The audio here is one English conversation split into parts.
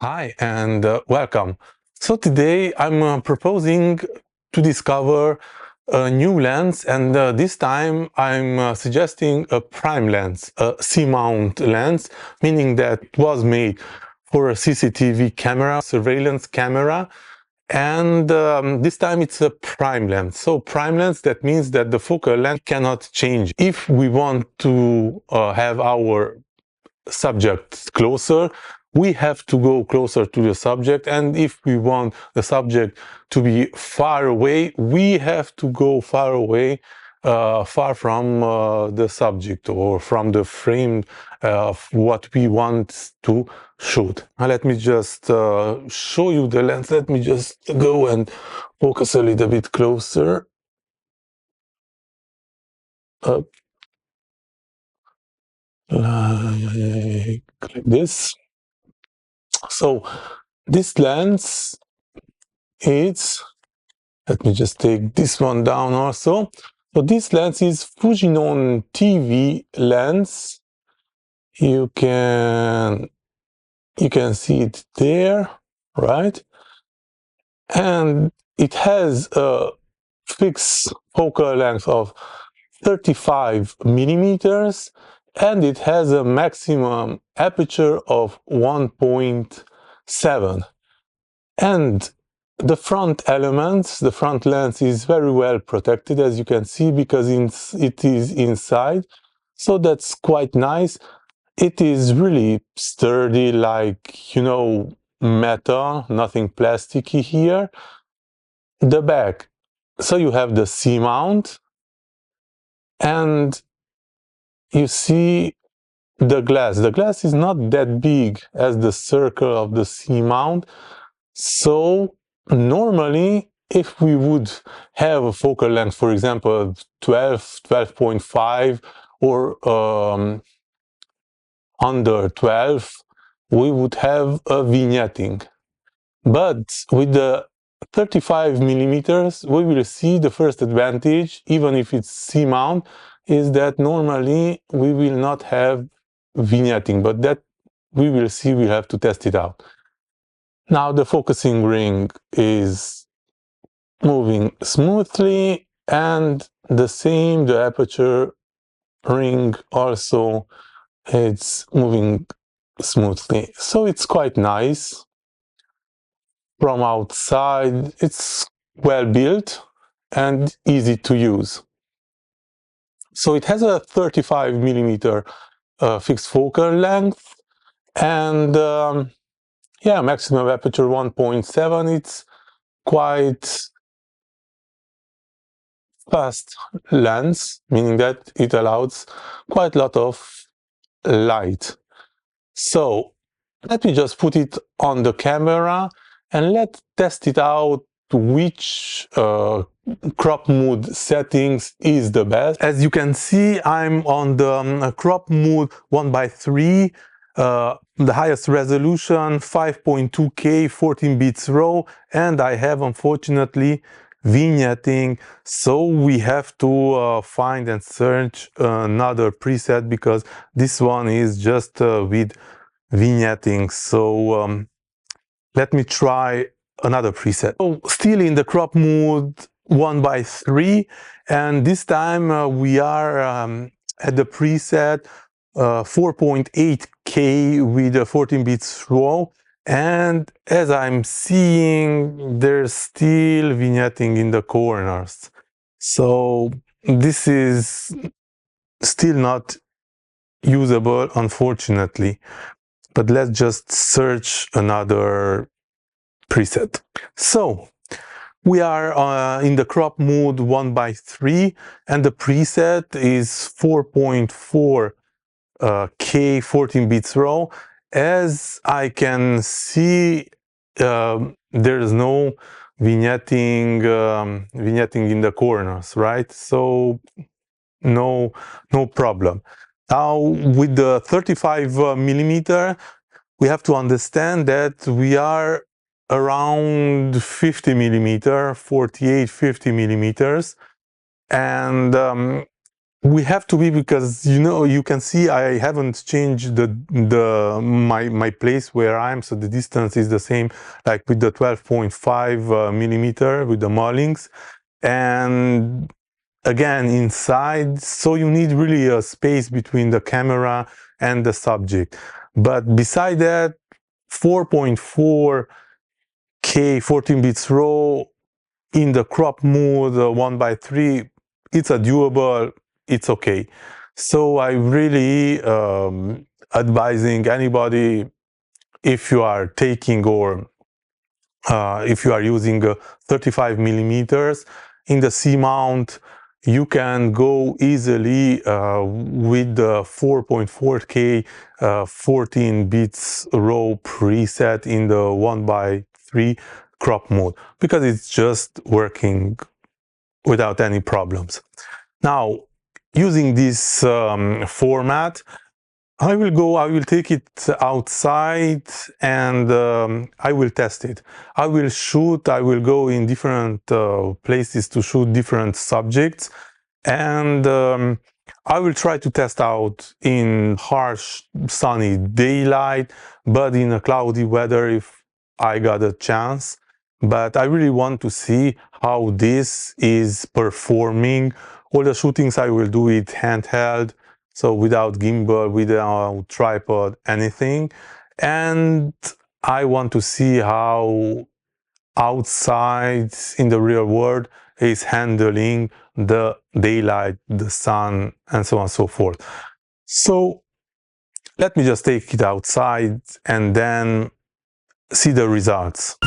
Hi and welcome. So today I'm proposing to discover a new lens, and this time I'm suggesting a prime lens, a C-mount lens, meaning that it was made for a CCTV camera, surveillance camera, and this time it's a prime lens. So prime lens, that means that the focal length cannot change. If we want to have our subject closer, we have to go closer to the subject, and if we want the subject to be far away, we have to go far away, far from the subject or from the frame of what we want to shoot. Now let me just show you the lens. Let me just go and focus a little bit closer. Up. Like this. So this lens is, let me just take this one down also. So this lens is FUJINON TV lens. You can see it there, right? And it has a fixed focal length of 35 millimeters, and it has a maximum aperture of 1.7. And the front elements, the front lens is very well protected, as you can see, because it is inside. So that's quite nice. It is really sturdy, like, metal, nothing plasticky here. The back. So you have the C-mount, and you see the glass. The glass is not that big as the circle of the C-mount. So normally, if we would have a focal length, for example, 12, 12.5, or under 12, we would have a vignetting. But with the 35 millimeters, we will see the first advantage, even if it's C-mount, is that normally we will not have vignetting, but that we will see, we'll have to test it out. Now the focusing ring is moving smoothly, and the same, the aperture ring also, it's moving smoothly. So it's quite nice. From outside, it's well built and easy to use. So it has a 35 millimeter fixed focal length, and yeah, maximum aperture 1.7. It's quite fast lens, meaning that it allows quite a lot of light. So let me just put it on the camera and let's test it out, which crop mode settings is the best. As you can see, I'm on the crop mode 1:3, the highest resolution 5.2K 14 bits raw, and I have unfortunately vignetting, so we have to find and search another preset, because this one is just with vignetting. So let me try another preset. So still in the crop mode 1:3, and this time we are at the preset 4.8K with a 14 bits raw, and as I'm seeing, there's still vignetting in the corners. So this is still not usable, unfortunately. But let's just search another preset. So we are in the crop mode 1:3, and the preset is 4.4K 14 bits raw. As I can see, there is no vignetting in the corners, right? So no problem. Now with the 35 millimeter, we have to understand that we are around 50 millimeter, 48, 50 millimeters, and We have to be, because you can see I haven't changed my place where I am, so the distance is the same, like with the 12.5 millimeter with the Mullings. And again, inside, so you need really a space between the camera and the subject. But beside that, 4.4K 14 bits raw in the crop mode 1:3, it's a doable, it's okay. So I really advising anybody, if you are taking or if you are using 35 millimeters in the C mount, you can go easily with the 4.4K 14 bits raw preset in the 1:3 crop mode, because it's just working without any problems. Now, using this format, I will take it outside and I will test it. I will go in different places to shoot different subjects, and I will try to test out in harsh sunny daylight, but in a cloudy weather if I got a chance. But I really want to see how this is performing. All the shootings I will do it handheld, so without gimbal, without tripod, anything. And I want to see how outside in the real world is handling the daylight, the sun, and so on and so forth. So let me just take it outside and then see the results.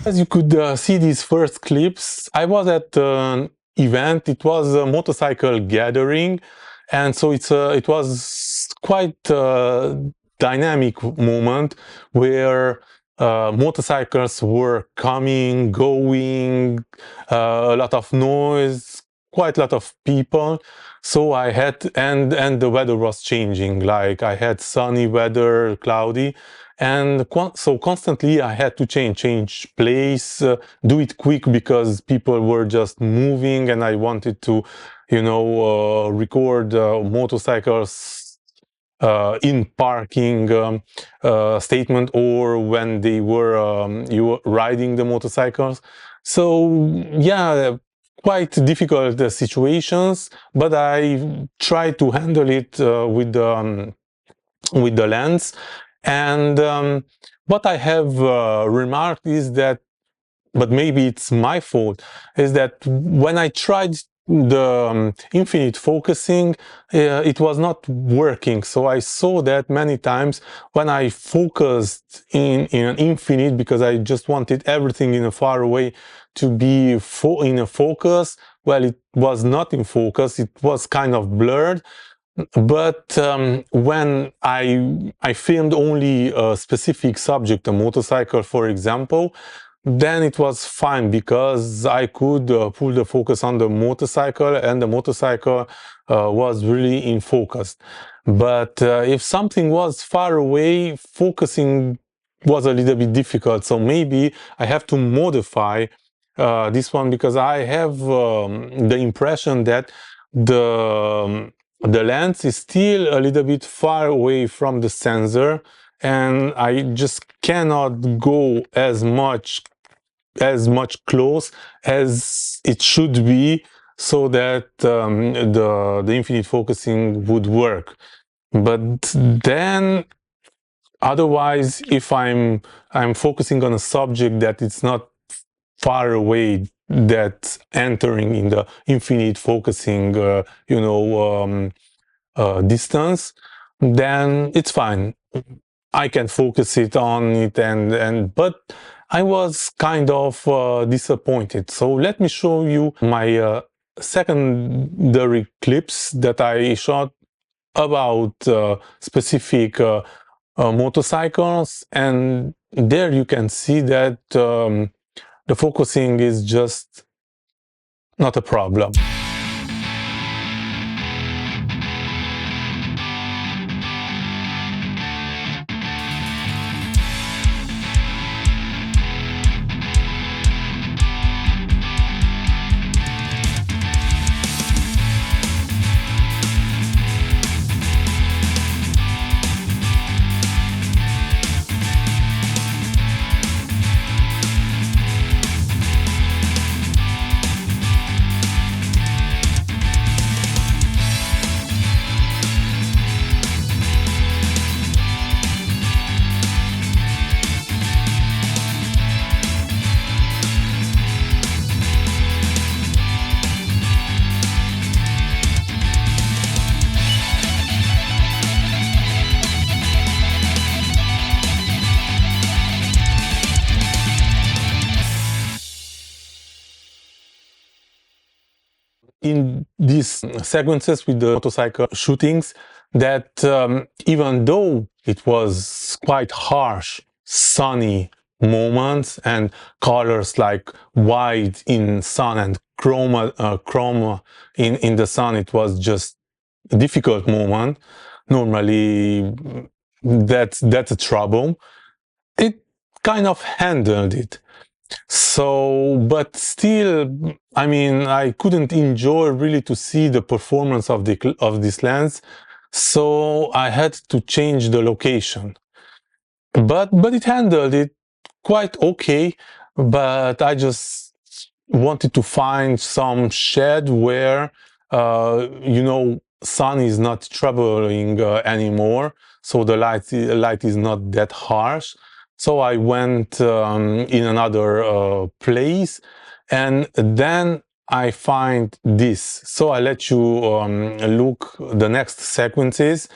As you could see these first clips, I was at an event. It was a motorcycle gathering, and so it was quite a dynamic moment where motorcycles were coming, going, a lot of noise, quite a lot of people. So I had, and the weather was changing. Like I had sunny weather, cloudy, and so constantly I had to change place, do it quick because people were just moving, and I wanted to, record motorcycles in parking statement, or when they were riding the motorcycles. So yeah, quite difficult situations, but I tried to handle it with the lens. And what I have remarked is that, but maybe it's my fault, is that when I tried the infinite focusing, it was not working. So I saw that many times when I focused in an infinite, because I just wanted everything in a far away to be in a focus. Well, it was not in focus, it was kind of blurred. But when I filmed only a specific subject, a motorcycle, for example, then it was fine because I could pull the focus on the motorcycle, and the motorcycle was really in focus. But if something was far away, focusing was a little bit difficult. So maybe I have to modify this one, because I have the impression that the lens is still a little bit far away from the sensor, and I just cannot go as much close as it should be, so that the infinite focusing would work. But then otherwise, if I'm focusing on a subject that it's not far away, that's entering in the infinite focusing distance, then it's fine. I can focus it on it, but I was kind of disappointed. So let me show you my secondary clips that I shot about specific motorcycles, and there you can see that the focusing is just not a problem. In these sequences with the motorcycle shootings, that even though it was quite harsh, sunny moments, and colors like white in sun and chroma in the sun, it was just a difficult moment. Normally, that's a trouble. It kind of handled it. So, but still, I mean, I couldn't enjoy really to see the performance of this lens, so I had to change the location. But it handled it quite okay. But I just wanted to find some shed where sun is not troubling anymore, so the light is not that harsh. So I went in another place, and then I find this. So I let you look the next sequences,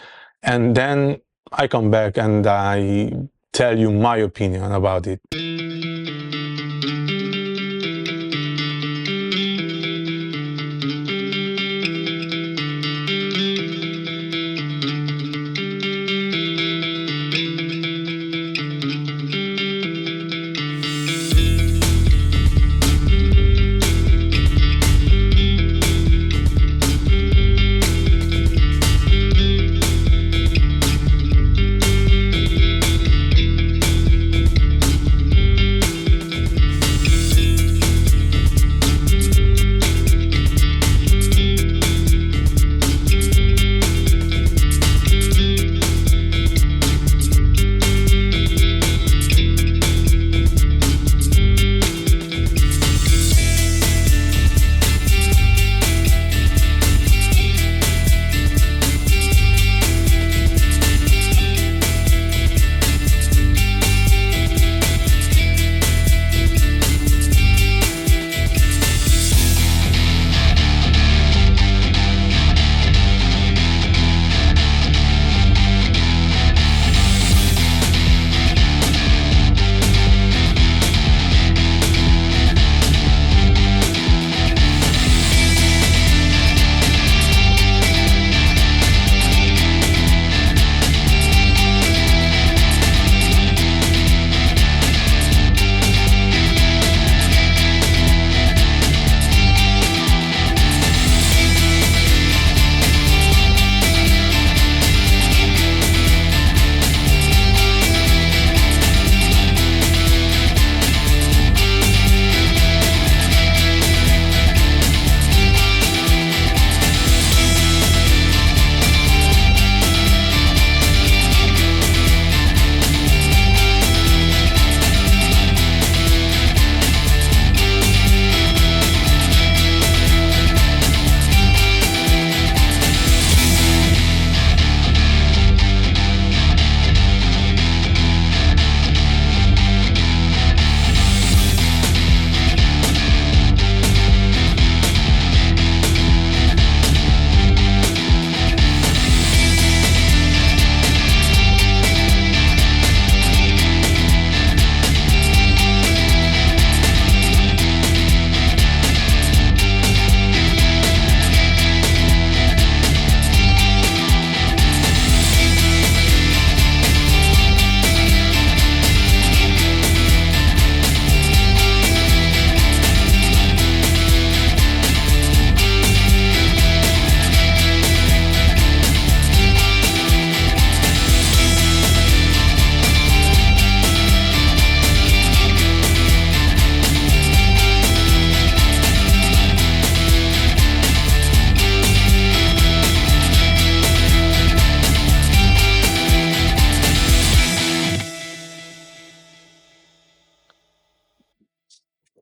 and then I come back and I tell you my opinion about it.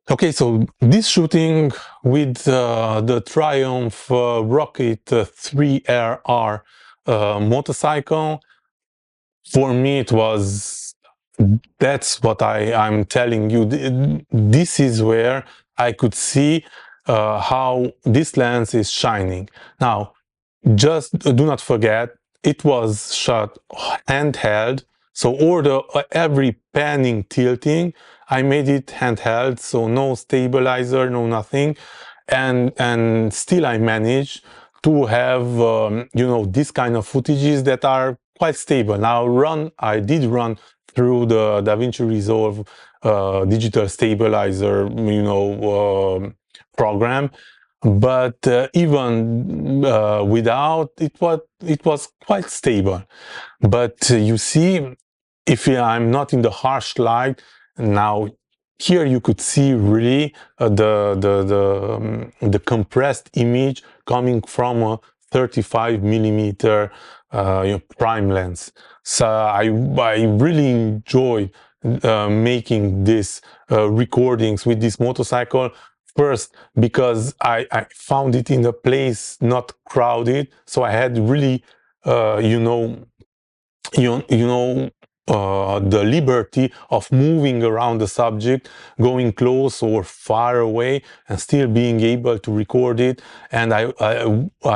Okay, so this shooting with the Triumph Rocket 3RR motorcycle, for me it was, that's what I'm telling you. This is where I could see how this lens is shining. Now, just do not forget, it was shot handheld, so every panning, tilting, I made it handheld, so no stabilizer, no nothing, and still I managed to have you know, this kind of footages that are quite stable. Now I did run through the DaVinci Resolve digital stabilizer, you know, program, but even without, it was quite stable. But you see, if I'm not in the harsh light, now here you could see really the compressed image coming from a 35 millimeter you know, prime lens. So I really enjoy making this recordings with this motorcycle. First, because I found it in a place not crowded, so I had really you know, the liberty of moving around the subject, going close or far away, and still being able to record it. And I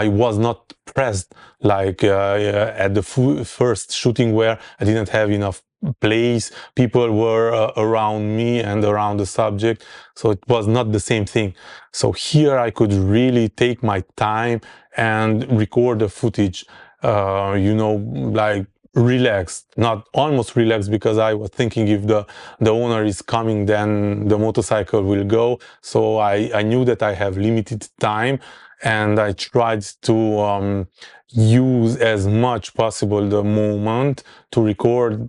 was not pressed like at the first shooting, where I didn't have enough place, people were around me and around the subject, so it was not the same thing. So here I could really take my time and record the footage, you know, like relaxed, not almost relaxed, because I was thinking if the owner is coming, then the motorcycle will go. So I knew that I have limited time, and I tried to use as much possible the moment to record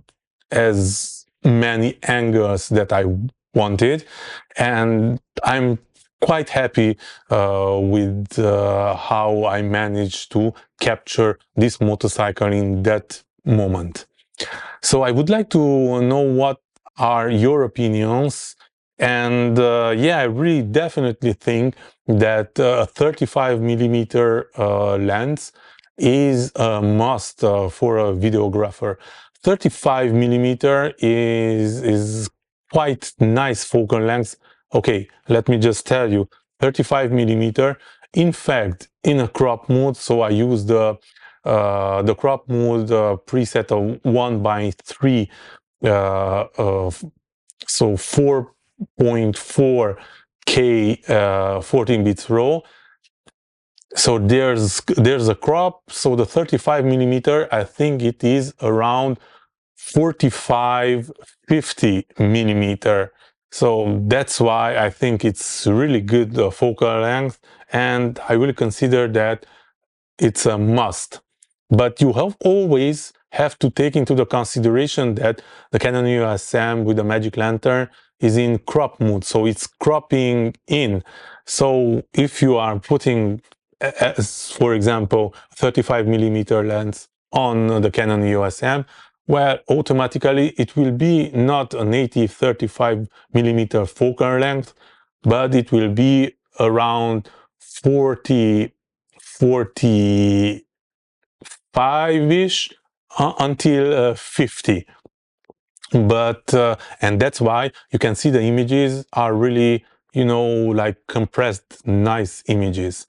as many angles that I wanted, and I'm quite happy with how I managed to capture this motorcycle in that moment. So I would like to know what are your opinions, and yeah, I really definitely think that a 35 millimeter lens is a must for a videographer. 35 millimeter is quite nice focal length. Okay, let me just tell you, 35 millimeter. In fact, in a crop mode, so I use the crop mode preset of 1:3, so 4.4 K 14 bits raw. So there's a crop. So the 35 millimeter, I think it is around 45, 50 millimeter. So that's why I think it's really good focal length, and I will consider that it's a must. But you always have to take into the consideration that the Canon Eosm with the Magiclantern is in crop mode, so it's cropping in. So if you are putting, as for example, 35 millimeter lens on the Canon Eosm, well, automatically it will be not a native 35 millimeter focal length, but it will be around 45-ish until 50. But and that's why you can see the images are really, you know, like compressed nice images.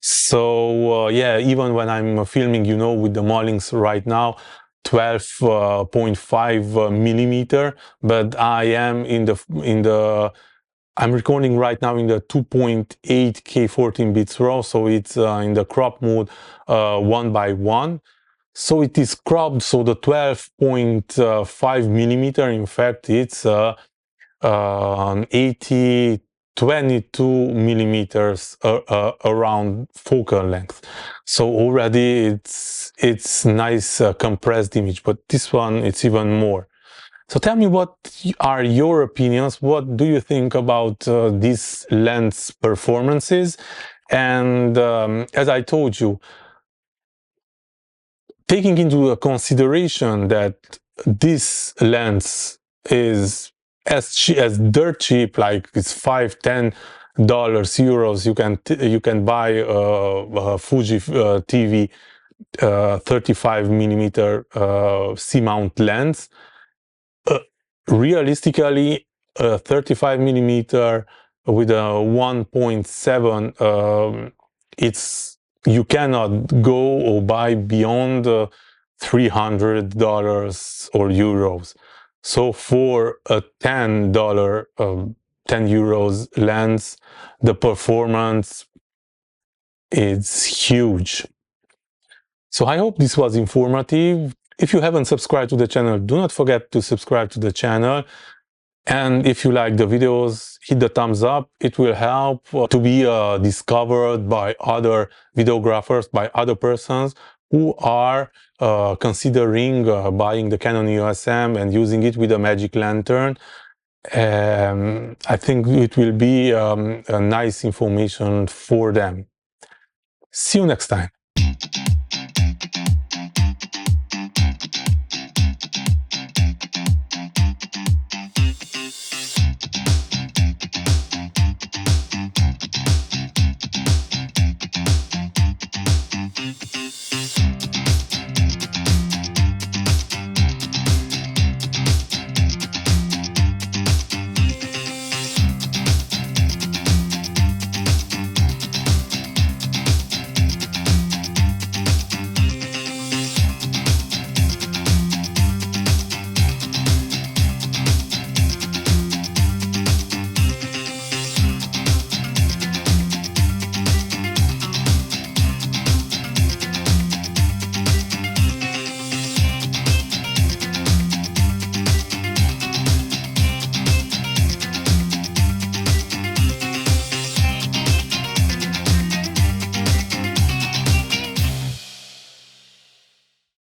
So yeah, even when I'm filming, you know, with the Mollings right now, 12.5 millimeter, but I am in the I'm recording right now in the 2.8K 14 bits raw, so it's in the crop mode 1:1. So it is cropped, so the 12.5 millimeter, in fact, it's 80, 22 millimeters around focal length. So already it's nice compressed image, but this one, it's even more. So tell me, what are your opinions? What do you think about these lens performances? And as I told you, taking into consideration that this lens is as dirt cheap, like it's $5-10 euros. You can buy a Fuji TV 35 millimeter C-mount lens. Realistically, a 35 millimeter with a 1.7, you cannot go or buy beyond $300 or euros. So for a $10 10 euros lens, the performance is huge. So I hope this was informative. If you haven't subscribed to the channel, do not forget to subscribe to the channel. And if you like the videos, hit the thumbs up. It will help to be discovered by other videographers, by other persons who are considering buying the Canon EOSM and using it with a Magiclantern. I think it will be a nice information for them. See you next time.